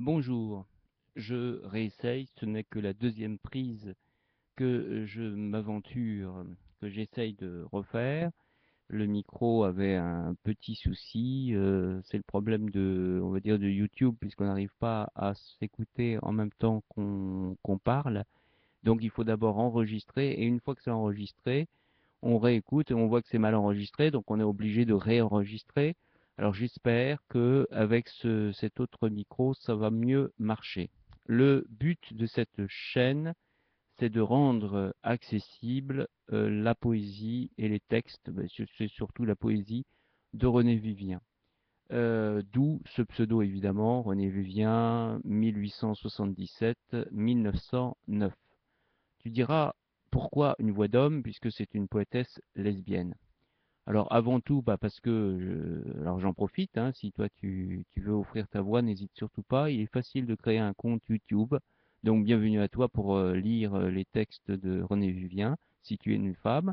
Bonjour, je réessaye, ce n'est que la deuxième prise que je m'aventure, que j'essaye de refaire. Le micro avait un petit souci, c'est le problème de, on va dire, de YouTube, puisqu'on n'arrive pas à s'écouter en même temps qu'on parle. Donc il faut d'abord enregistrer, et une fois que c'est enregistré, on réécoute et on voit que c'est mal enregistré, donc on est obligé de réenregistrer. Alors j'espère que avec cet autre micro, ça va mieux marcher. Le but de cette chaîne, c'est de rendre accessible la poésie et les textes, c'est surtout la poésie de René Vivien. D'où ce pseudo évidemment, René Vivien, 1877-1909. Tu diras, pourquoi une voix d'homme, puisque c'est une poétesse lesbienne. Alors avant tout, parce que, alors j'en profite, hein, si toi tu veux offrir ta voix, n'hésite surtout pas. Il est facile de créer un compte YouTube. Donc bienvenue à toi pour lire les textes de René Vivien, si tu es une femme.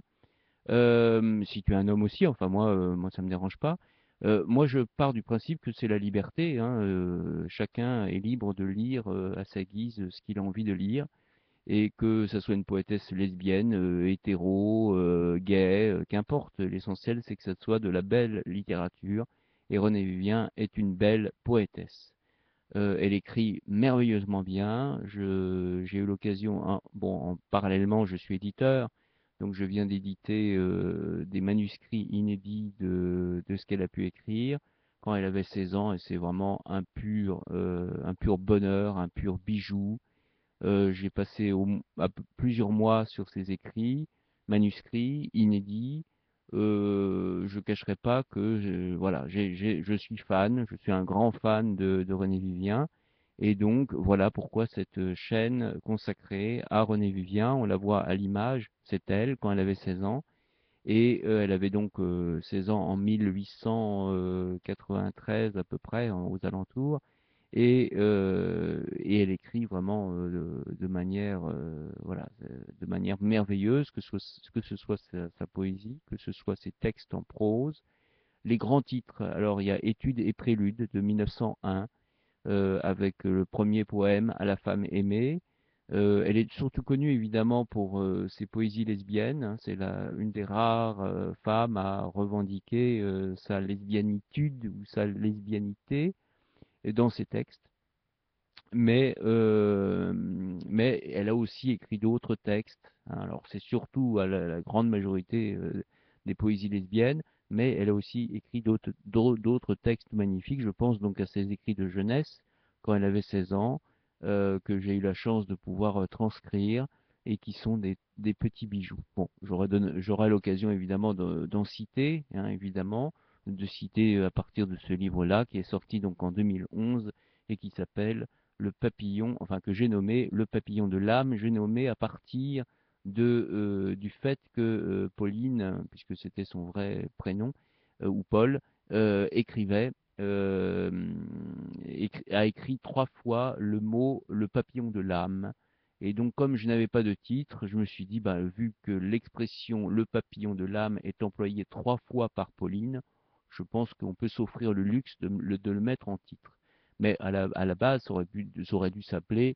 Si tu es un homme aussi, enfin moi ça me dérange pas. Moi je pars du principe que c'est la liberté, hein, chacun est libre de lire à sa guise ce qu'il a envie de lire et que ça soit une poétesse lesbienne, hétéro, gay, qu'importe. L'essentiel, c'est que ça soit de la belle littérature. Et Renée Vivien est une belle poétesse. Elle écrit merveilleusement bien. J'ai eu l'occasion, hein, parallèlement, je suis éditeur, donc je viens d'éditer des manuscrits inédits de ce qu'elle a pu écrire quand elle avait 16 ans, et c'est vraiment un pur bonheur, un pur bijou. J'ai passé plusieurs mois sur ses écrits, manuscrits, inédits. Je cacherai pas que voilà, je suis fan, je suis un grand fan de René Vivien. Et donc, voilà pourquoi cette chaîne consacrée à René Vivien, on la voit à l'image, c'est elle, quand elle avait 16 ans. Et elle avait donc 16 ans en 1893 à peu près, aux alentours. Et elle écrit vraiment de manière, voilà, de manière merveilleuse, que ce soit sa poésie, que ce soit ses textes en prose. Les grands titres, alors il y a Études et Préludes de 1901, avec le premier poème à la femme aimée. Elle est surtout connue évidemment pour ses poésies lesbiennes, hein. C'est une des rares femmes à revendiquer sa lesbianitude ou sa lesbianité dans ses textes. Mais elle a aussi écrit d'autres textes, hein. Alors c'est surtout à la grande majorité des poésies lesbiennes, mais elle a aussi écrit d'autres textes magnifiques. Je pense donc à ses écrits de jeunesse, quand elle avait 16 ans, que j'ai eu la chance de pouvoir transcrire et qui sont des petits bijoux. Bon, j'aurai l'occasion évidemment d'en citer, hein, évidemment, de citer à partir de ce livre-là, qui est sorti donc en 2011 et qui s'appelle le papillon, enfin que j'ai nommé le papillon de l'âme. J'ai nommé à partir du fait que Pauline, puisque c'était son vrai prénom, ou Paul, écrivait, euh, a écrit 3 fois le mot le papillon de l'âme. Et donc, comme je n'avais pas de titre, je me suis dit, vu que l'expression le papillon de l'âme est employée 3 fois par Pauline, je pense qu'on peut s'offrir le luxe de le mettre en titre. Mais à la base, ça aurait dû s'appeler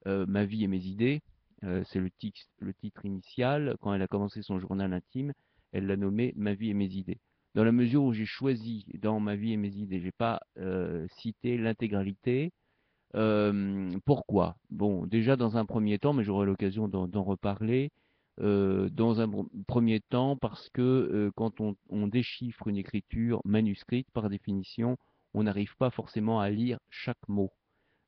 Ma vie et mes idées. C'est le titre initial. Quand elle a commencé son journal intime, elle l'a nommé Ma vie et mes idées. Dans la mesure où j'ai choisi dans Ma vie et mes idées, j'ai pas cité l'intégralité. Pourquoi? Bon, déjà dans un premier temps, mais j'aurai l'occasion d'en reparler. Dans un premier temps, parce que quand on déchiffre une écriture manuscrite, par définition, on n'arrive pas forcément à lire chaque mot.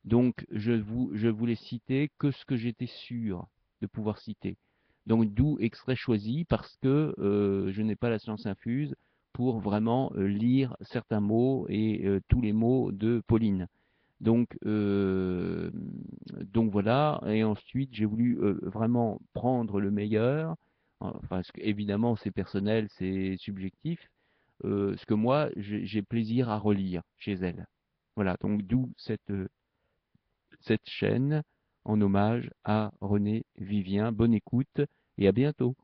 Donc, je voulais citer que ce que j'étais sûr de pouvoir citer. Donc, d'où extrait choisi, parce que je n'ai pas la science infuse pour vraiment lire certains mots et tous les mots de Pauline. Donc, donc voilà. Et ensuite, j'ai voulu vraiment prendre le meilleur. Enfin, parce que, évidemment, c'est personnel, c'est subjectif. Ce que moi, j'ai plaisir à relire chez elle. Voilà. Donc, d'où cette chaîne en hommage à René Vivien. Bonne écoute et à bientôt.